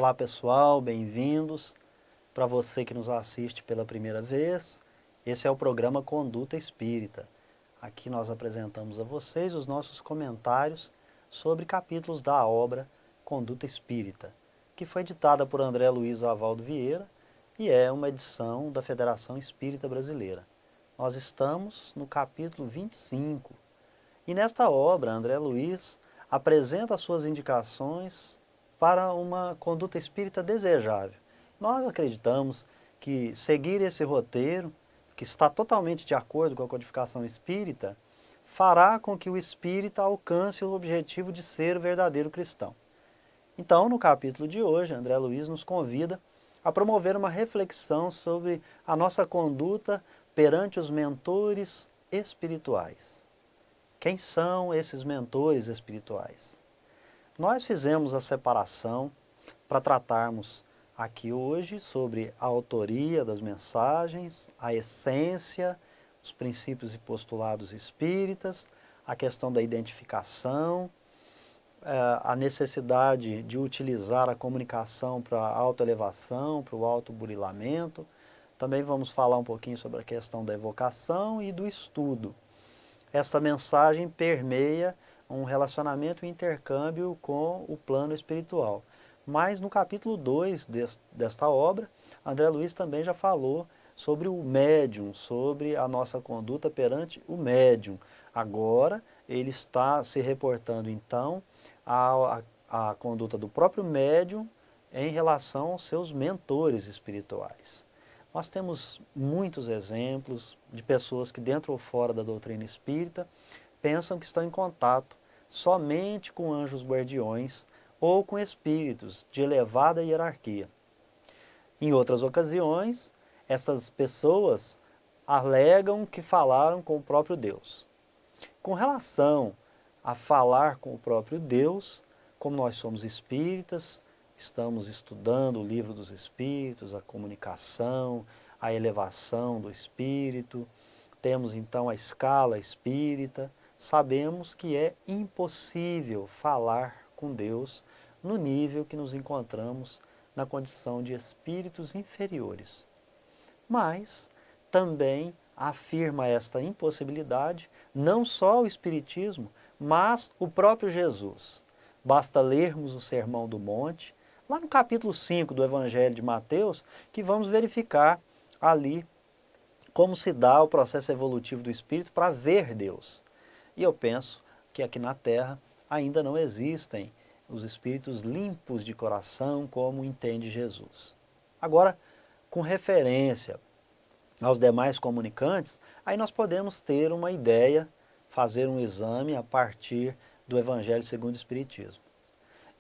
Olá pessoal, bem-vindos. Para você que nos assiste pela primeira vez, esse é o programa Conduta Espírita. Aqui nós apresentamos a vocês os nossos comentários sobre capítulos da obra Conduta Espírita, que foi ditada por André Luiz Avaldo Vieira e é uma edição da Federação Espírita Brasileira. Nós estamos no capítulo 25 e nesta obra André Luiz apresenta as suas indicações para uma conduta espírita desejável. Nós acreditamos que seguir esse roteiro, que está totalmente de acordo com a codificação espírita, fará com que o espírita alcance o objetivo de ser verdadeiro cristão. Então, no capítulo de hoje, André Luiz nos convida a promover uma reflexão sobre a nossa conduta perante os mentores espirituais. Quem são esses mentores espirituais? Nós fizemos a separação para tratarmos aqui hoje sobre a autoria das mensagens, a essência, os princípios e postulados espíritas, a questão da identificação, a necessidade de utilizar a comunicação para a autoelevação, para o autoburilamento. Também vamos falar um pouquinho sobre a questão da evocação e do estudo. Essa mensagem permeia um relacionamento e intercâmbio com o plano espiritual. Mas no capítulo 2 desta obra, André Luiz também já falou sobre o médium, sobre a nossa conduta perante o médium. Agora ele está se reportando então à conduta do próprio médium em relação aos seus mentores espirituais. Nós temos muitos exemplos de pessoas que dentro ou fora da doutrina espírita pensam que estão em contato somente com anjos guardiões ou com espíritos de elevada hierarquia. Em outras ocasiões, estas pessoas alegam que falaram com o próprio Deus. Com relação a falar com o próprio Deus, como nós somos espíritas, estamos estudando o livro dos espíritos, a comunicação, a elevação do espírito, temos então a escala espírita, sabemos que é impossível falar com Deus no nível que nos encontramos na condição de espíritos inferiores. Mas também afirma esta impossibilidade não só o Espiritismo, mas o próprio Jesus. Basta lermos o Sermão do Monte, lá no capítulo 5 do Evangelho de Mateus, que vamos verificar ali como se dá o processo evolutivo do espírito para ver Deus. E eu penso que aqui na Terra ainda não existem os espíritos limpos de coração como entende Jesus. Agora, com referência aos demais comunicantes, aí nós podemos ter uma ideia, fazer um exame a partir do Evangelho segundo o Espiritismo.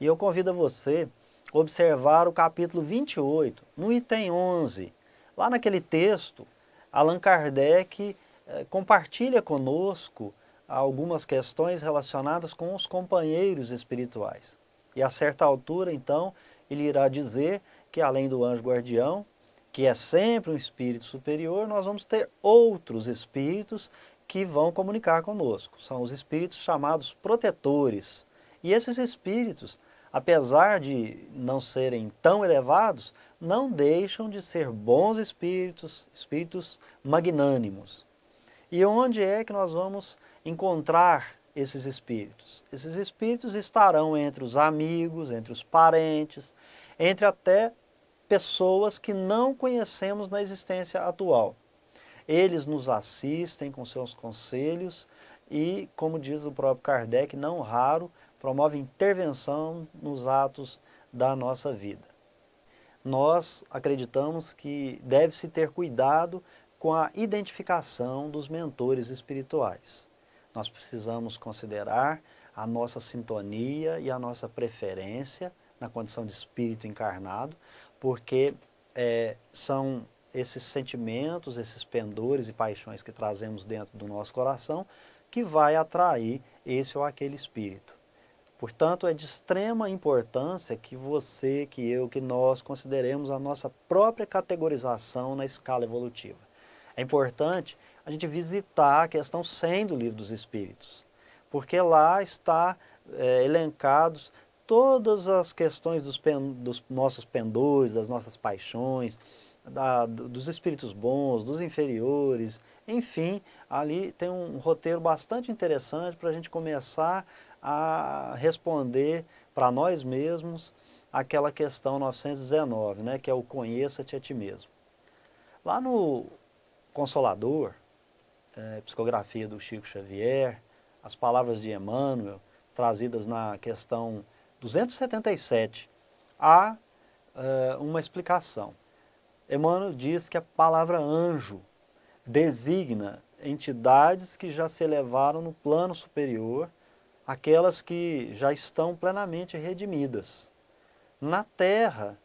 E eu convido a você a observar o capítulo 28, no item 11. Lá naquele texto, Allan Kardec compartilha conosco algumas questões relacionadas com os companheiros espirituais. E a certa altura, então, ele irá dizer que além do anjo guardião, que é sempre um espírito superior, nós vamos ter outros espíritos que vão comunicar conosco. São os espíritos chamados protetores. E esses espíritos, apesar de não serem tão elevados, não deixam de ser bons espíritos, espíritos magnânimos. E onde é que nós vamos encontrar esses espíritos? Esses espíritos estarão entre os amigos, entre os parentes, entre até pessoas que não conhecemos na existência atual. Eles nos assistem com seus conselhos e, como diz o próprio Kardec, não raro, promove intervenção nos atos da nossa vida. Nós acreditamos que deve-se ter cuidado com a identificação dos mentores espirituais. Nós precisamos considerar a nossa sintonia e a nossa preferência na condição de espírito encarnado, porque são esses sentimentos, esses pendores e paixões que trazemos dentro do nosso coração que vai atrair esse ou aquele espírito. Portanto, é de extrema importância que você, que eu, que nós consideremos a nossa própria categorização na escala evolutiva. É importante a gente visitar a questão 100 do Livro dos Espíritos, porque lá está elencados todas as questões dos nossos pendores, das nossas paixões, dos espíritos bons, dos inferiores, enfim, ali tem um roteiro bastante interessante para a gente começar a responder para nós mesmos aquela questão 919, né, que é o conheça-te a ti mesmo. Lá no Consolador, psicografia do Chico Xavier, as palavras de Emmanuel, trazidas na questão 277, há uma explicação. Emmanuel diz que a palavra anjo designa entidades que já se elevaram no plano superior, aquelas que já estão plenamente redimidas. Na Terra,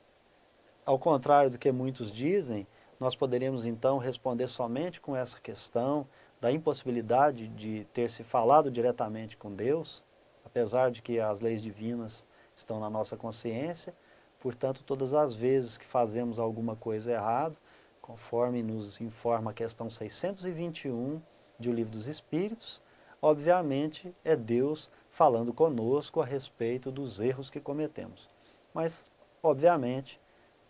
ao contrário do que muitos dizem, nós poderíamos então responder somente com essa questão da impossibilidade de ter se falado diretamente com Deus, apesar de que as leis divinas estão na nossa consciência. Portanto, todas as vezes que fazemos alguma coisa errada, conforme nos informa a questão 621 de O Livro dos Espíritos, obviamente é Deus falando conosco a respeito dos erros que cometemos. Mas, obviamente,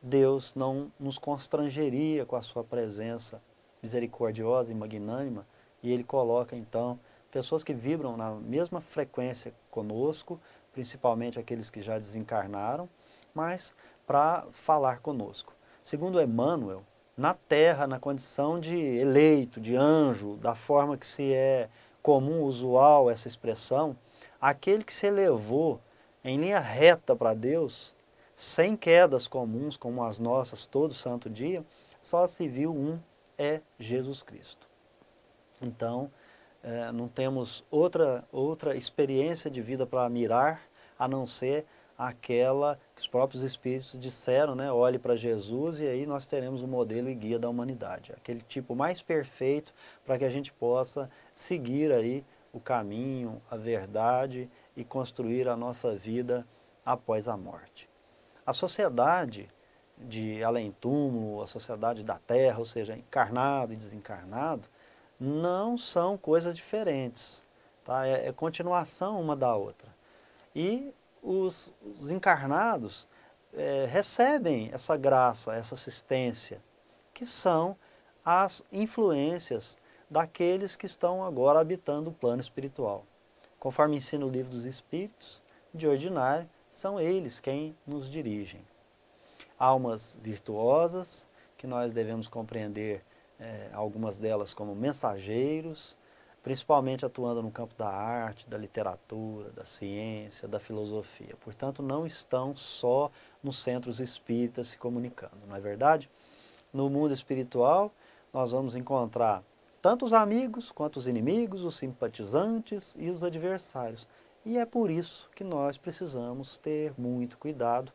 Deus não nos constrangeria com a sua presença misericordiosa e magnânima, e Ele coloca então pessoas que vibram na mesma frequência conosco, principalmente aqueles que já desencarnaram, mas para falar conosco. Segundo Emmanuel, na Terra, na condição de eleito, de anjo, da forma que se é comum, usual essa expressão, aquele que se elevou em linha reta para Deus, sem quedas comuns como as nossas todo santo dia, só se viu um, é Jesus Cristo. Então, não temos outra experiência de vida para mirar, a não ser aquela que os próprios Espíritos disseram, né? Olhe para Jesus e aí nós teremos o modelo e guia da humanidade. Aquele tipo mais perfeito para que a gente possa seguir aí o caminho, a verdade e construir a nossa vida após a morte. A sociedade de além-túmulo, a sociedade da Terra, ou seja, encarnado e desencarnado, não são coisas diferentes, tá? É continuação uma da outra. E os encarnados recebem essa graça, essa assistência, que são as influências daqueles que estão agora habitando o plano espiritual. Conforme ensina o Livro dos Espíritos, de ordinário, são eles quem nos dirigem. Almas virtuosas, que nós devemos compreender algumas delas como mensageiros, principalmente atuando no campo da arte, da literatura, da ciência, da filosofia. Portanto, não estão só nos centros espíritas se comunicando, não é verdade? No mundo espiritual, nós vamos encontrar tanto os amigos quanto os inimigos, os simpatizantes e os adversários. E é por isso que nós precisamos ter muito cuidado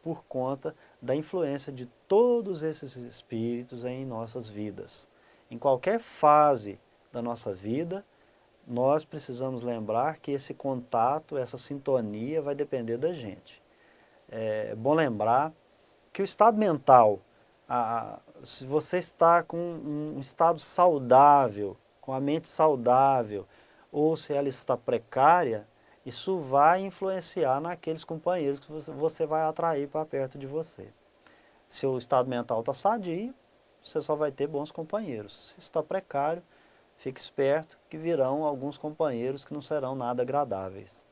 por conta da influência de todos esses espíritos em nossas vidas. Em qualquer fase da nossa vida, nós precisamos lembrar que esse contato, essa sintonia vai depender da gente. É bom lembrar que o estado mental, se você está com um estado saudável, com a mente saudável, ou se ela está precária, isso vai influenciar naqueles companheiros que você vai atrair para perto de você. Se o estado mental está sadio, você só vai ter bons companheiros. Se está precário, fique esperto que virão alguns companheiros que não serão nada agradáveis.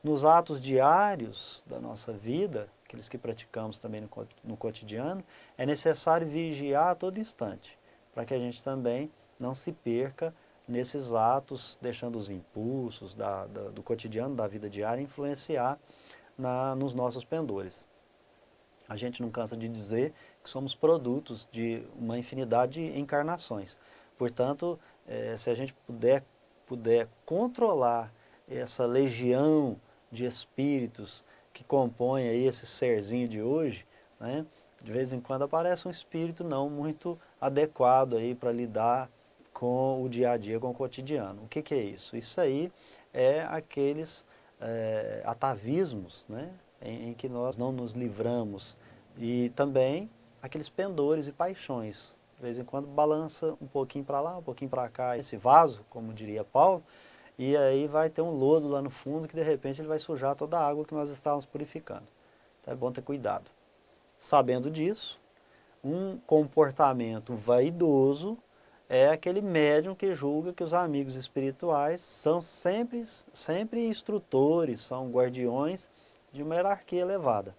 Nos atos diários da nossa vida, aqueles que praticamos também no cotidiano, é necessário vigiar a todo instante, para que a gente também não se perca nesses atos, deixando os impulsos do cotidiano, da vida diária, influenciar nos nossos pendores. A gente não cansa de dizer que somos produtos de uma infinidade de encarnações. Portanto, se a gente puder controlar essa legião de espíritos que compõem aí esse serzinho de hoje, né? De vez em quando aparece um espírito não muito adequado aí para lidar com o dia a dia, com o cotidiano. O que é isso? Isso aí é aqueles atavismos, né? em que nós não nos livramos, e também aqueles pendores e paixões. De vez em quando balança um pouquinho para lá, um pouquinho para cá, esse vaso, como diria Paulo, e aí vai ter um lodo lá no fundo que de repente ele vai sujar toda a água que nós estávamos purificando. Então é bom ter cuidado. Sabendo disso, um comportamento vaidoso é aquele médium que julga que os amigos espirituais são sempre instrutores, são guardiões de uma hierarquia elevada.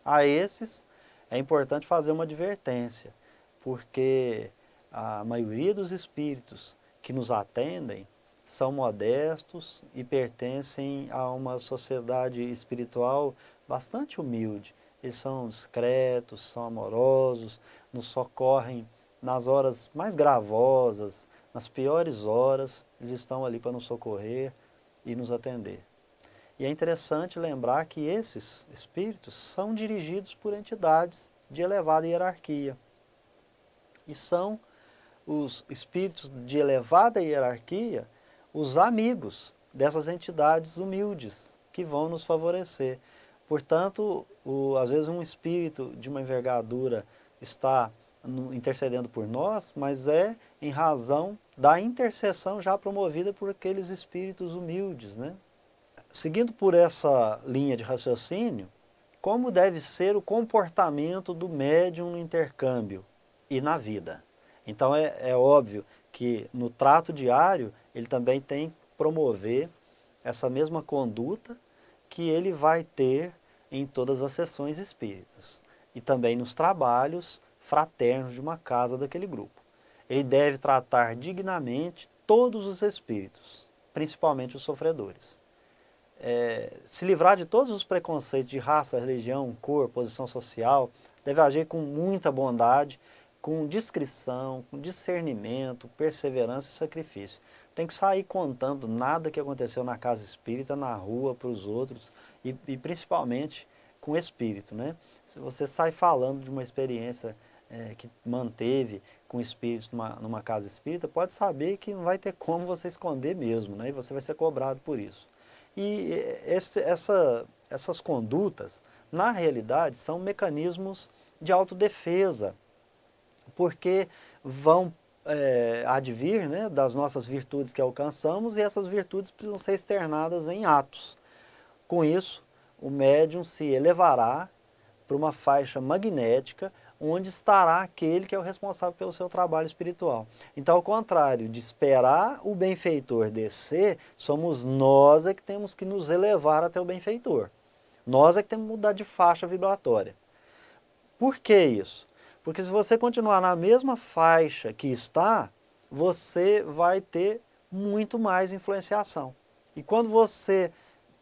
A esses é importante fazer uma advertência, porque a maioria dos espíritos que nos atendem são modestos e pertencem a uma sociedade espiritual bastante humilde. Eles são discretos, são amorosos, nos socorrem nas horas mais gravosas, nas piores horas, eles estão ali para nos socorrer e nos atender. E é interessante lembrar que esses espíritos são dirigidos por entidades de elevada hierarquia. E são os espíritos de elevada hierarquia os amigos dessas entidades humildes que vão nos favorecer. Portanto, às vezes um espírito de uma envergadura está intercedendo por nós, mas é em razão da intercessão já promovida por aqueles espíritos humildes, né? Seguindo por essa linha de raciocínio, como deve ser o comportamento do médium no intercâmbio e na vida? Então é óbvio que no trato diário ele também tem que promover essa mesma conduta que ele vai ter em todas as sessões espíritas e também nos trabalhos fraternos de uma casa daquele grupo. Ele deve tratar dignamente todos os espíritos, principalmente os sofredores. Se livrar de todos os preconceitos de raça, religião, cor, posição social, deve agir com muita bondade, com discrição, com discernimento, perseverança e sacrifício. Tem que sair contando nada que aconteceu na casa espírita, na rua, para os outros, e principalmente com o espírito, né? Se você sai falando de uma experiência que manteve com espíritos numa casa espírita, pode saber que não vai ter como você esconder mesmo, né? E você vai ser cobrado por isso. E essas condutas, na realidade, são mecanismos de autodefesa, porque vão advir, né, das nossas virtudes que alcançamos, e essas virtudes precisam ser externadas em atos. Com isso, o médium se elevará para uma faixa magnética, onde estará aquele que é o responsável pelo seu trabalho espiritual. Então, ao contrário de esperar o benfeitor descer, somos nós que temos que nos elevar até o benfeitor. Nós que temos que mudar de faixa vibratória. Por que isso? Porque se você continuar na mesma faixa que está, você vai ter muito mais influenciação. E quando você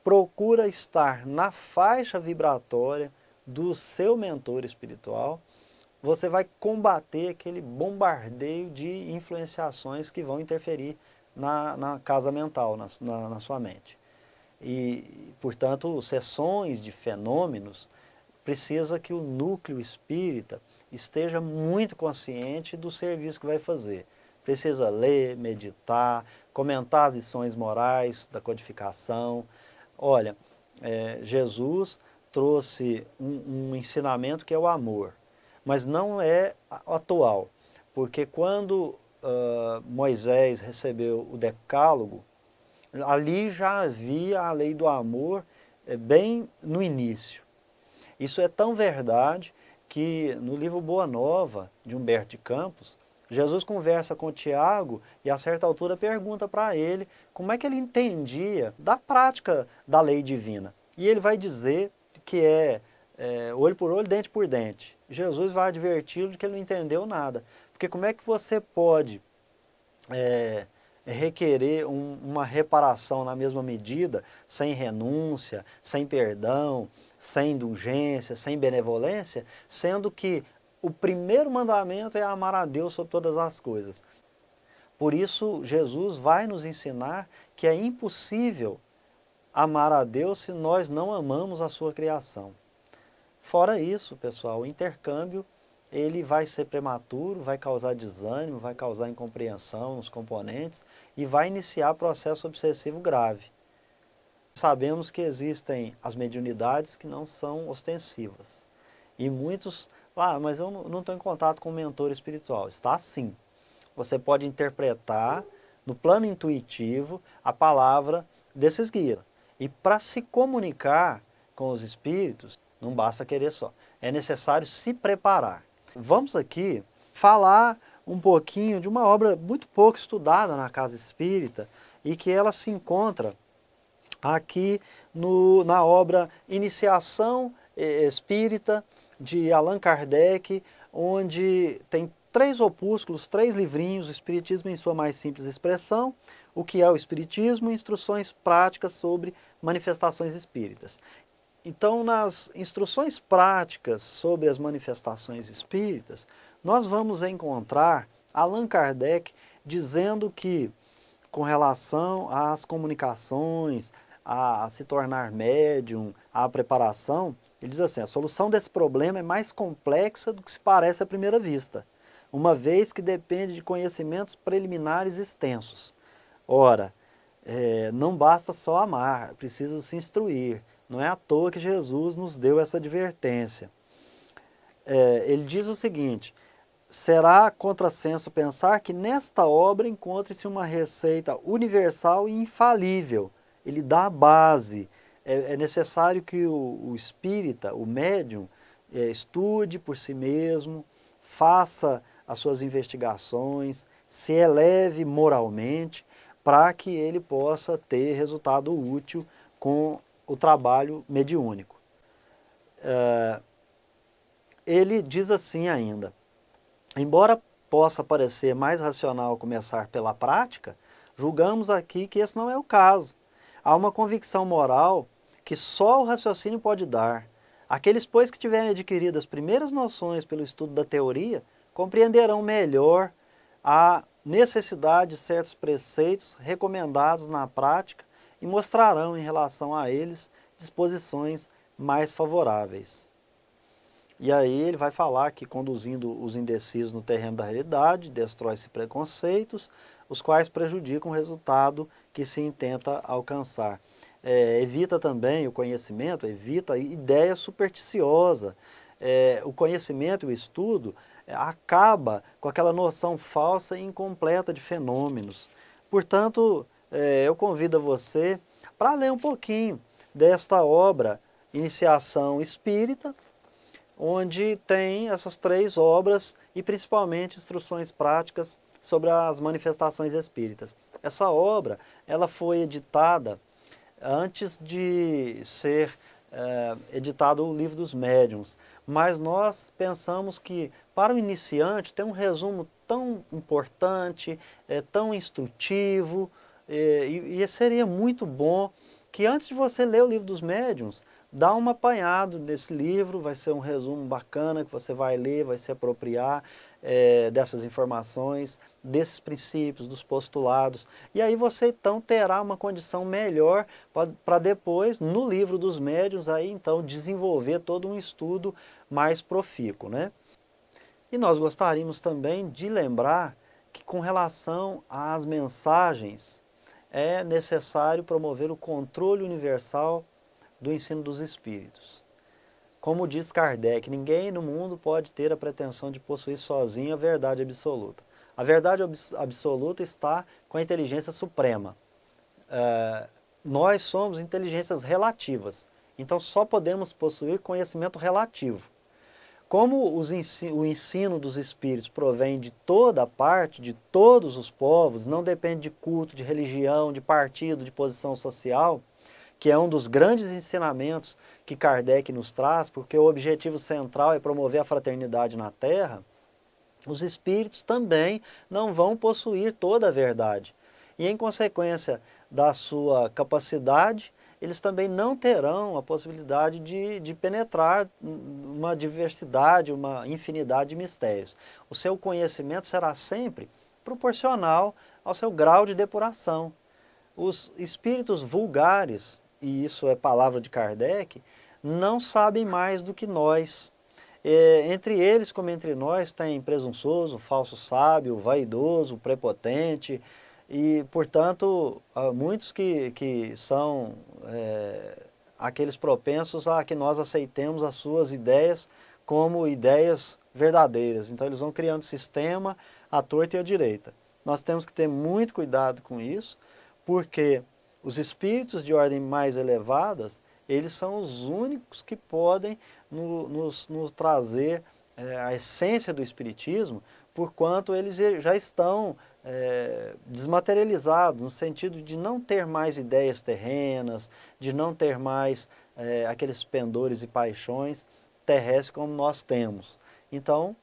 procura estar na faixa vibratória do seu mentor espiritual, você vai combater aquele bombardeio de influenciações que vão interferir na casa mental, na sua mente. E, portanto, sessões de fenômenos precisa que o núcleo espírita esteja muito consciente do serviço que vai fazer. Precisa ler, meditar, comentar as lições morais da codificação. Olha, Jesus trouxe um ensinamento que é o amor, mas não é atual, porque quando Moisés recebeu o Decálogo, ali já havia a lei do amor bem no início. Isso é tão verdade que no livro Boa Nova, de Humberto de Campos, Jesus conversa com Tiago e a certa altura pergunta para ele como é que ele entendia da prática da lei divina. E ele vai dizer que é olho por olho, dente por dente. Jesus vai adverti-lo de que ele não entendeu nada. Porque como é que você pode requerer uma reparação na mesma medida, sem renúncia, sem perdão, sem indulgência, sem benevolência, sendo que o primeiro mandamento é amar a Deus sobre todas as coisas. Por isso, Jesus vai nos ensinar que é impossível amar a Deus se nós não amamos a sua criação. Fora isso, pessoal, o intercâmbio ele vai ser prematuro, vai causar desânimo, vai causar incompreensão nos componentes e vai iniciar processo obsessivo grave. Sabemos que existem as mediunidades que não são ostensivas. E muitos, mas eu não estou em contato com o mentor espiritual. Está sim. Você pode interpretar no plano intuitivo, a palavra desses guias. E para se comunicar com os espíritos, não basta querer só, é necessário se preparar. Vamos aqui falar um pouquinho de uma obra muito pouco estudada na Casa Espírita e que ela se encontra aqui na obra Iniciação Espírita de Allan Kardec, onde tem 3 opúsculos, 3 livrinhos, Espiritismo em sua mais simples expressão, o que é o Espiritismo, instruções práticas sobre manifestações espíritas. Então, nas instruções práticas sobre as manifestações espíritas, nós vamos encontrar Allan Kardec dizendo que, com relação às comunicações, a se tornar médium, à preparação, ele diz assim, a solução desse problema é mais complexa do que se parece à primeira vista, uma vez que depende de conhecimentos preliminares extensos. Ora, não basta só amar, é preciso se instruir. Não é à toa que Jesus nos deu essa advertência. Ele diz o seguinte, será contrassenso pensar que nesta obra encontre-se uma receita universal e infalível. Ele dá a base. É necessário que o espírita, o médium, estude por si mesmo, faça as suas investigações, se eleve moralmente, para que ele possa ter resultado útil com o trabalho mediúnico. Ele diz assim ainda, embora possa parecer mais racional começar pela prática, julgamos aqui que esse não é o caso. Há uma convicção moral que só o raciocínio pode dar. Aqueles, pois, que tiverem adquirido as primeiras noções pelo estudo da teoria, compreenderão melhor a necessidade de certos preceitos recomendados na prática e mostrarão em relação a eles disposições mais favoráveis. E aí ele vai falar que conduzindo os indecisos no terreno da realidade, destrói-se preconceitos, os quais prejudicam o resultado que se intenta alcançar. Evita também o conhecimento, evita ideia supersticiosa. O conhecimento e o estudo acaba com aquela noção falsa e incompleta de fenômenos. Portanto, eu convido a você para ler um pouquinho desta obra Iniciação Espírita, onde tem essas 3 obras e principalmente instruções práticas sobre as manifestações espíritas. Essa obra ela foi editada antes de ser editado o Livro dos Médiuns, mas nós pensamos que para o iniciante tem um resumo tão importante, tão instrutivo, e seria muito bom que antes de você ler o Livro dos Médiuns, dá um apanhado nesse livro, vai ser um resumo bacana que você vai ler, vai se apropriar dessas informações, desses princípios, dos postulados. E aí você então terá uma condição melhor para depois, no Livro dos Médiuns, aí então desenvolver todo um estudo mais profícuo, né? E nós gostaríamos também de lembrar que com relação às mensagens, é necessário promover o controle universal do ensino dos espíritos. Como diz Kardec, ninguém no mundo pode ter a pretensão de possuir sozinho a verdade absoluta. A verdade absoluta está com a inteligência suprema. Nós somos inteligências relativas, então só podemos possuir conhecimento relativo. Como o ensino dos espíritos provém de toda parte, de todos os povos, não depende de culto, de religião, de partido, de posição social, que é um dos grandes ensinamentos que Kardec nos traz, porque o objetivo central é promover a fraternidade na Terra, os espíritos também não vão possuir toda a verdade. E em consequência da sua capacidade, eles também não terão a possibilidade de penetrar uma diversidade, uma infinidade de mistérios. O seu conhecimento será sempre proporcional ao seu grau de depuração. Os espíritos vulgares, e isso é palavra de Kardec, não sabem mais do que nós. Entre eles, como entre nós, tem presunçoso, falso sábio, vaidoso, prepotente, e, portanto, há muitos que são aqueles propensos a que nós aceitemos as suas ideias como ideias verdadeiras. Então, eles vão criando sistema à torta e à direita. Nós temos que ter muito cuidado com isso, porque os espíritos de ordem mais elevadas, eles são os únicos que podem nos trazer a essência do espiritismo, porquanto eles já estão desmaterializados, no sentido de não ter mais ideias terrenas, de não ter mais aqueles pendores e paixões terrestres como nós temos. Então,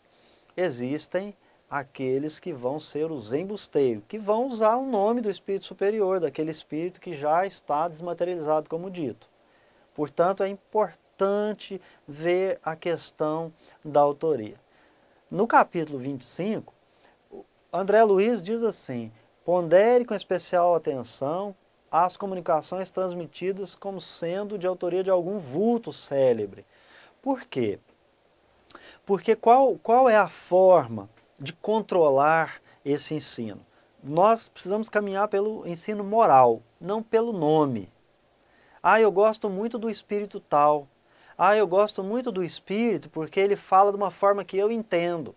existem aqueles que vão ser os embusteiros, que vão usar o nome do espírito superior, daquele espírito que já está desmaterializado, como dito. Portanto, é importante ver a questão da autoria. No capítulo 25, André Luiz diz assim: pondere com especial atenção as comunicações transmitidas como sendo de autoria de algum vulto célebre. Por quê? Porque qual é a forma de controlar esse ensino? Nós precisamos caminhar pelo ensino moral, não pelo nome. Ah, eu gosto muito do espírito tal. Ah, eu gosto muito do espírito porque ele fala de uma forma que eu entendo.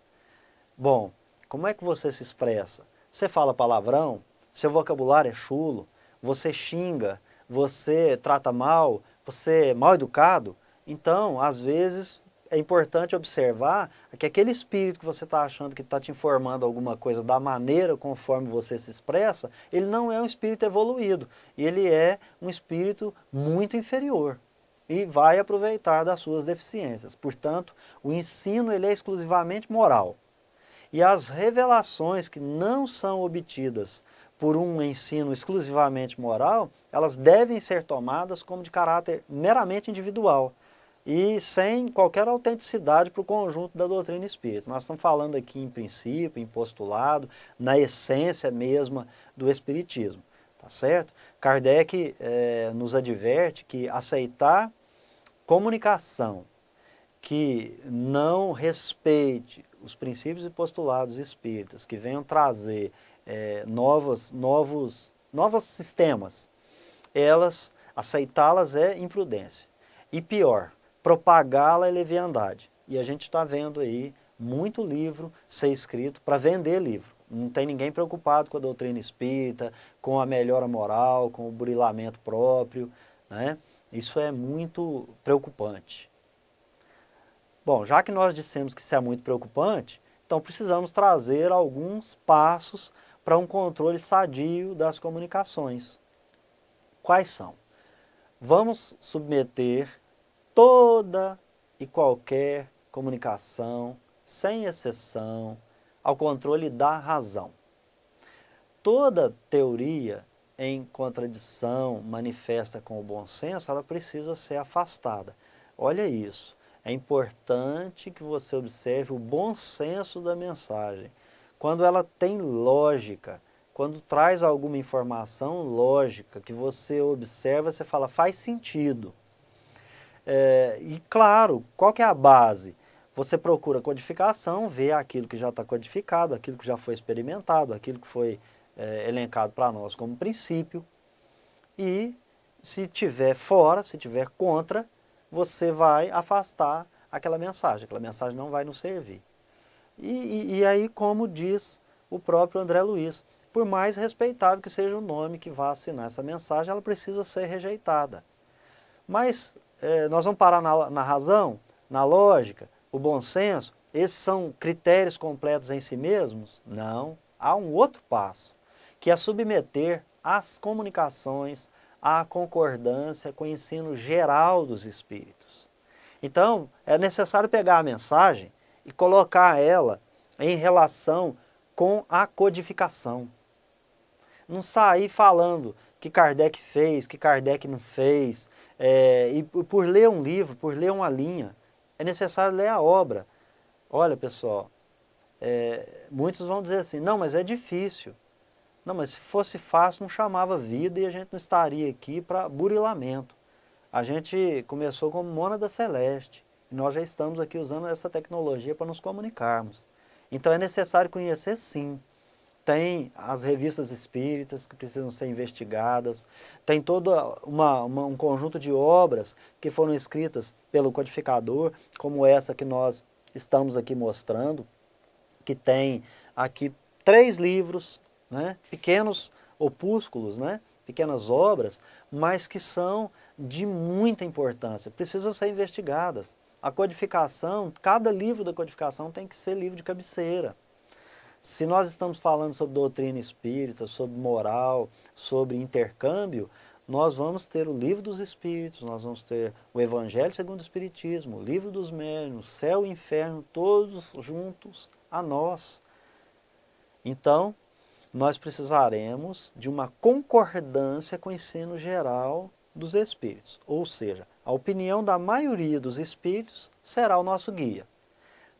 Bom, como é que você se expressa? Você fala palavrão? Seu vocabulário é chulo? Você xinga? Você trata mal? Você é mal educado? Então, às vezes, é importante observar que aquele espírito que você está achando que está te informando alguma coisa da maneira conforme você se expressa, ele não é um espírito evoluído, ele é um espírito muito inferior e vai aproveitar das suas deficiências. Portanto, o ensino ele é exclusivamente moral. E as revelações que não são obtidas por um ensino exclusivamente moral, elas devem ser tomadas como de caráter meramente individual e sem qualquer autenticidade para o conjunto da doutrina espírita. Nós estamos falando aqui em princípio, em postulado, na essência mesma do espiritismo, tá certo? Kardec nos adverte que aceitar comunicação que não respeite os princípios e postulados espíritas, que venham trazer novos sistemas, aceitá-las é imprudência. E pior, propagá-la é leviandade. E a gente está vendo aí muito livro ser escrito para vender livro. Não tem ninguém preocupado com a doutrina espírita, com a melhora moral, com o burilamento próprio, né? Isso é muito preocupante. Bom, já que nós dissemos que isso é muito preocupante, então precisamos trazer alguns passos para um controle sadio das comunicações. Quais são? Vamos submeter toda e qualquer comunicação, sem exceção, ao controle da razão. Toda teoria em contradição manifesta com o bom senso, ela precisa ser afastada. Olha isso. É importante que você observe o bom senso da mensagem. Quando ela tem lógica, quando traz alguma informação lógica, que você observa, você fala, faz sentido. E claro, qual que é a base? Você procura codificação, vê aquilo que já está codificado, aquilo que já foi experimentado, aquilo que foi elencado para nós como princípio. E se tiver fora, se tiver contra, você vai afastar aquela mensagem não vai nos servir. E aí, como diz o próprio André Luiz, por mais respeitável que seja o nome que vá assinar essa mensagem, ela precisa ser rejeitada. Mas nós vamos parar na razão, na lógica, o bom senso? Esses são critérios completos em si mesmos? Não. Há um outro passo, que é submeter as comunicações à concordância com o ensino geral dos espíritos. Então, é necessário pegar a mensagem e colocar ela em relação com a codificação. Não sair falando que Kardec fez, que Kardec não fez, e por ler um livro, por ler uma linha, é necessário ler a obra. Olha, pessoal, muitos vão dizer assim, não, mas é difícil. Não, mas se fosse fácil não chamava vida e a gente não estaria aqui para burilamento. A gente começou como mônada celeste e nós já estamos aqui usando essa tecnologia para nos comunicarmos. Então é necessário conhecer sim. Tem as revistas espíritas que precisam ser investigadas, tem todo um conjunto de obras que foram escritas pelo codificador, como essa que nós estamos aqui mostrando, que tem aqui 3 livros né? Pequenos opúsculos, né? Pequenas obras, mas que são de muita importância, precisam ser investigadas. A codificação, cada livro da codificação tem que ser livro de cabeceira. Se nós estamos falando sobre doutrina espírita, sobre moral, sobre intercâmbio, nós vamos ter o Livro dos Espíritos, nós vamos ter o Evangelho segundo o Espiritismo, o Livro dos Médiuns, Céu e Inferno, todos juntos a nós. Então, nós precisaremos de uma concordância com o ensino geral dos Espíritos, ou seja, a opinião da maioria dos Espíritos será o nosso guia.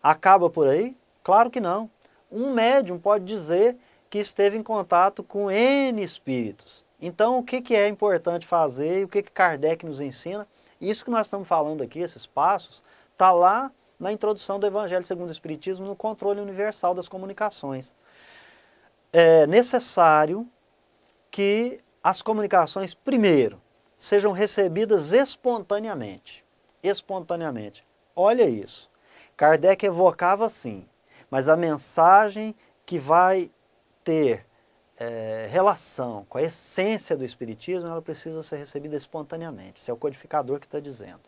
Acaba por aí? Claro que não. Um médium pode dizer que esteve em contato com N espíritos. Então, o que é importante fazer e o que Kardec nos ensina? Isso que nós estamos falando aqui, esses passos, está lá na introdução do Evangelho segundo o Espiritismo, no controle universal das comunicações. É necessário que as comunicações, primeiro, sejam recebidas espontaneamente. Espontaneamente. Olha isso. Kardec evocava assim, mas a mensagem que vai ter relação com a essência do Espiritismo, ela precisa ser recebida espontaneamente. Isso é o codificador que está dizendo.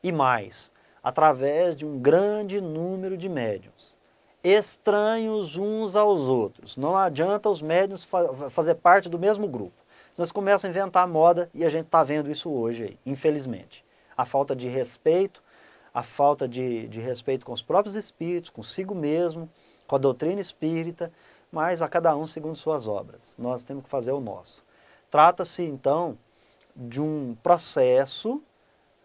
E mais, através de um grande número de médiuns, estranhos uns aos outros. Não adianta os médiuns fazer parte do mesmo grupo. Nós começamos a inventar moda e a gente está vendo isso hoje, aí, infelizmente. A falta de respeito, a falta de respeito com os próprios espíritos, consigo mesmo, com a doutrina espírita, mas a cada um segundo suas obras. Nós temos que fazer o nosso. Trata-se, então, de um processo,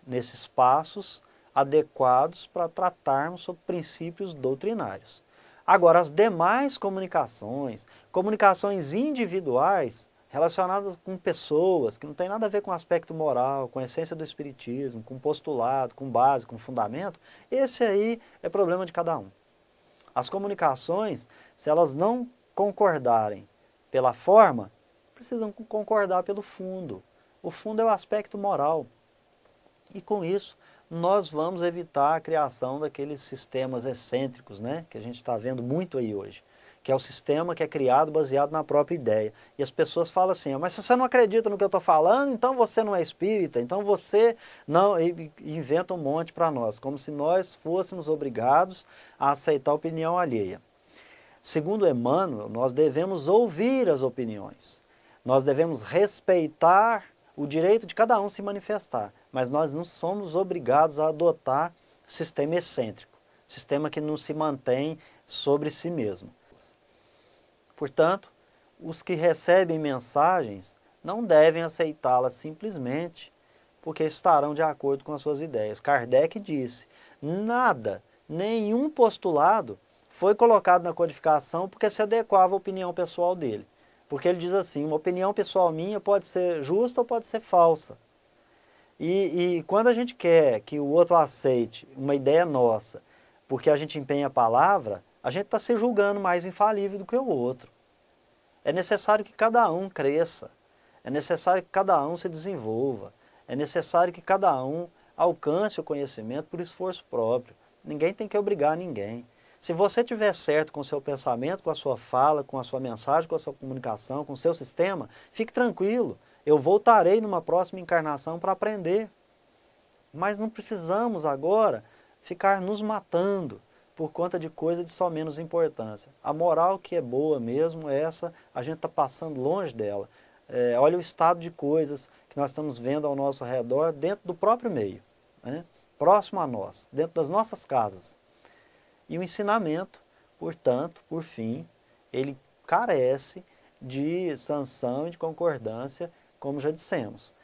nesses passos, adequados para tratarmos sobre princípios doutrinários. Agora, as demais comunicações, comunicações individuais, relacionadas com pessoas, que não tem nada a ver com o aspecto moral, com a essência do espiritismo, com postulado, com base, com fundamento, esse aí é problema de cada um. As comunicações, se elas não concordarem pela forma, precisam concordar pelo fundo. O fundo é o aspecto moral. E com isso, nós vamos evitar a criação daqueles sistemas excêntricos, né, que a gente está vendo muito aí hoje, que é o sistema que é criado baseado na própria ideia. E as pessoas falam assim, mas se você não acredita no que eu estou falando, então você não é espírita, então você não... E inventa um monte para nós, como se nós fôssemos obrigados a aceitar a opinião alheia. Segundo Emmanuel, nós devemos ouvir as opiniões, nós devemos respeitar o direito de cada um se manifestar, mas nós não somos obrigados a adotar sistema excêntrico, sistema que não se mantém sobre si mesmo. Portanto, os que recebem mensagens não devem aceitá-las simplesmente porque estarão de acordo com as suas ideias. Kardec disse, nada, nenhum postulado foi colocado na codificação porque se adequava à opinião pessoal dele. Porque ele diz assim, uma opinião pessoal minha pode ser justa ou pode ser falsa. E quando a gente quer que o outro aceite uma ideia nossa, porque a gente empenha a palavra, a gente está se julgando mais infalível do que o outro. É necessário que cada um cresça, é necessário que cada um se desenvolva, é necessário que cada um alcance o conhecimento por esforço próprio. Ninguém tem que obrigar ninguém. Se você tiver certo com o seu pensamento, com a sua fala, com a sua mensagem, com a sua comunicação, com o seu sistema, fique tranquilo. Eu voltarei numa próxima encarnação para aprender. Mas não precisamos agora ficar nos matando por conta de coisa de só menos importância. A moral que é boa mesmo, essa, a gente está passando longe dela. Olha o estado de coisas que nós estamos vendo ao nosso redor dentro do próprio meio, né? Próximo a nós, dentro das nossas casas. E o ensinamento, portanto, por fim, ele carece de sanção e de concordância, como já dissemos.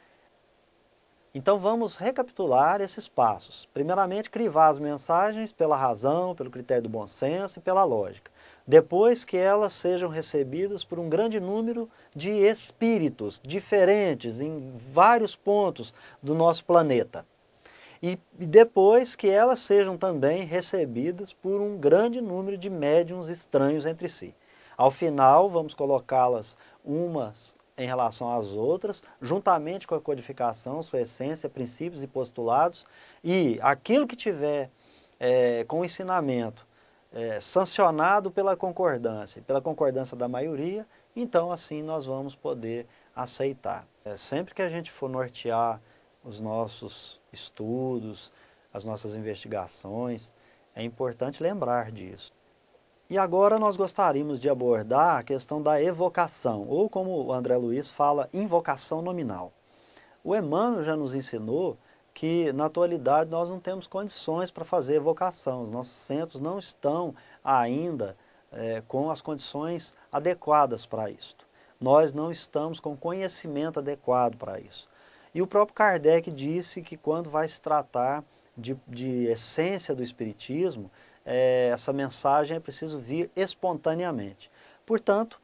Então vamos recapitular esses passos. Primeiramente, crivar as mensagens pela razão, pelo critério do bom senso e pela lógica. Depois que elas sejam recebidas por um grande número de espíritos diferentes em vários pontos do nosso planeta. E depois que elas sejam também recebidas por um grande número de médiuns estranhos entre si. Ao final, vamos colocá-las umas em relação às outras, juntamente com a codificação, sua essência, princípios e postulados, e aquilo que tiver com o ensinamento sancionado pela concordância da maioria, então assim nós vamos poder aceitar. Sempre que a gente for nortear os nossos estudos, as nossas investigações, é importante lembrar disso. E agora nós gostaríamos de abordar a questão da evocação, ou como o André Luiz fala, invocação nominal. O Emmanuel já nos ensinou que na atualidade nós não temos condições para fazer evocação, os nossos centros não estão ainda com as condições adequadas para isto. Nós não estamos com conhecimento adequado para isso. E o próprio Kardec disse que quando vai se tratar de essência do Espiritismo, essa mensagem é preciso vir espontaneamente. Portanto,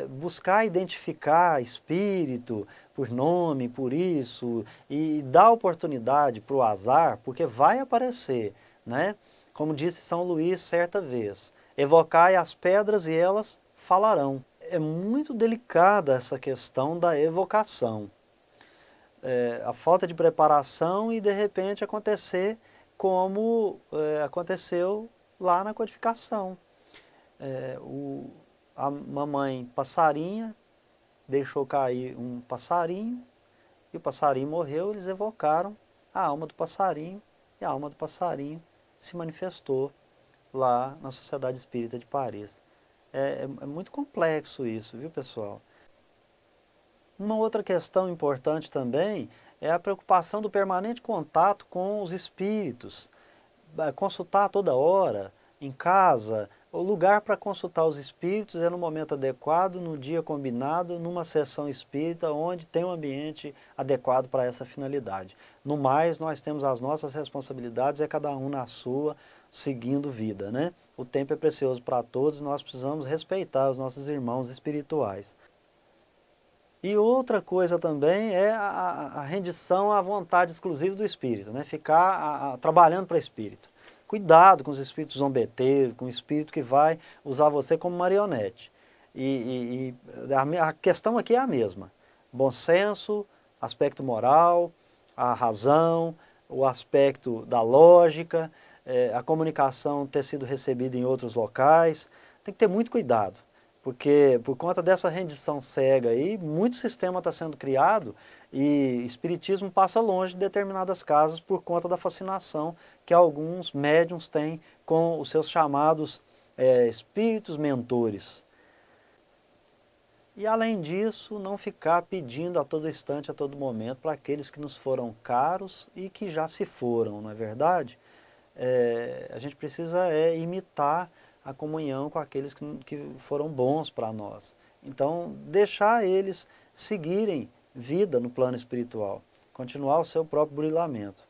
buscar identificar espírito por nome, por isso, e dar oportunidade para o azar, porque vai aparecer, né? Como disse São Luís certa vez, evocai as pedras e elas falarão. É muito delicada essa questão da evocação. A falta de preparação e de repente acontecer como aconteceu lá na codificação. A mamãe passarinha deixou cair um passarinho e o passarinho morreu, eles evocaram a alma do passarinho e a alma do passarinho se manifestou lá na Sociedade Espírita de Paris. É muito complexo isso, viu, pessoal? Uma outra questão importante também é a preocupação do permanente contato com os espíritos. Consultar toda hora, em casa. O lugar para consultar os espíritos é no momento adequado, no dia combinado, numa sessão espírita, onde tem um ambiente adequado para essa finalidade. No mais, nós temos as nossas responsabilidades, é cada um na sua, seguindo vida, né? O tempo é precioso para todos, nós precisamos respeitar os nossos irmãos espirituais. E outra coisa também é a rendição à vontade exclusiva do espírito, né? Ficar trabalhando para o espírito. Cuidado com os espíritos zombeteiros, com o espírito que vai usar você como marionete. A questão aqui é a mesma. Bom senso, aspecto moral, a razão, o aspecto da lógica, a comunicação ter sido recebida em outros locais. Tem que ter muito cuidado. Porque por conta dessa rendição cega aí, muito sistema está sendo criado e espiritismo passa longe de determinadas casas por conta da fascinação que alguns médiums têm com os seus chamados espíritos mentores. E além disso, não ficar pedindo a todo instante, a todo momento, para aqueles que nos foram caros e que já se foram, não é verdade? A gente precisa imitar a comunhão com aqueles que foram bons para nós. Então, deixar eles seguirem vida no plano espiritual, continuar o seu próprio burilamento.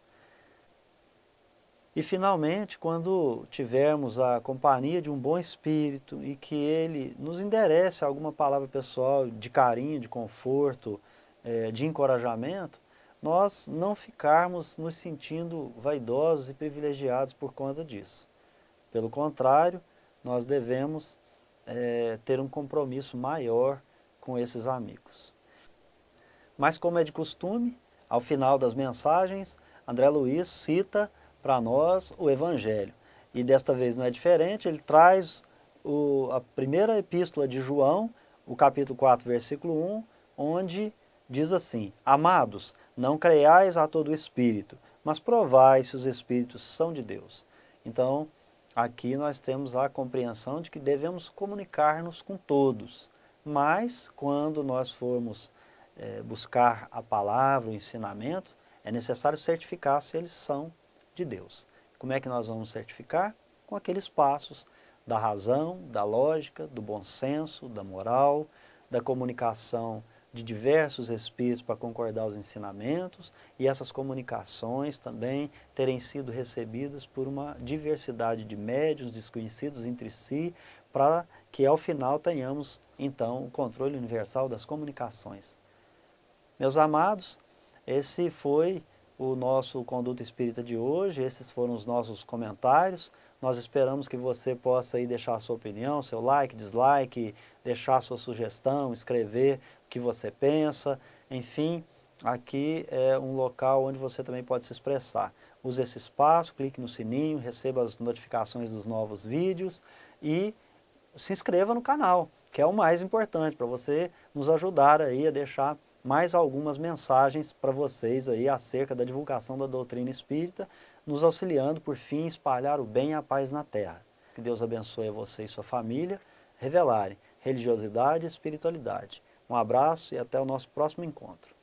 E finalmente, quando tivermos a companhia de um bom espírito e que ele nos enderece alguma palavra pessoal de carinho, de conforto, de encorajamento, nós não ficarmos nos sentindo vaidosos e privilegiados por conta disso. Pelo contrário, nós devemos ter um compromisso maior com esses amigos. Mas como é de costume, ao final das mensagens, André Luiz cita para nós o Evangelho. E desta vez não é diferente, ele traz a primeira epístola de João, o capítulo 4, versículo 1, onde diz assim: Amados, não creiais a todo espírito, mas provai se os espíritos são de Deus. Então, aqui nós temos a compreensão de que devemos comunicar-nos com todos, mas quando nós formos buscar a palavra, o ensinamento, é necessário certificar se eles são de Deus. Como é que nós vamos certificar? Com aqueles passos da razão, da lógica, do bom senso, da moral, da comunicação de diversos espíritos para concordar os ensinamentos e essas comunicações também terem sido recebidas por uma diversidade de médiuns desconhecidos entre si, para que ao final tenhamos então o controle universal das comunicações. Meus amados, esse foi o nosso Conduta Espírita de hoje, esses foram os nossos comentários. Nós esperamos que você possa aí deixar a sua opinião, seu like, dislike, deixar a sua sugestão, escrever o que você pensa. Enfim, aqui é um local onde você também pode se expressar. Use esse espaço, clique no sininho, receba as notificações dos novos vídeos e se inscreva no canal. que é o mais importante, para você nos ajudar aí a deixar mais algumas mensagens para vocês aí acerca da divulgação da doutrina espírita, nos auxiliando, por fim, espalhar o bem e a paz na Terra. Que Deus abençoe a você e sua família, revelarem religiosidade e espiritualidade. Um abraço e até o nosso próximo encontro.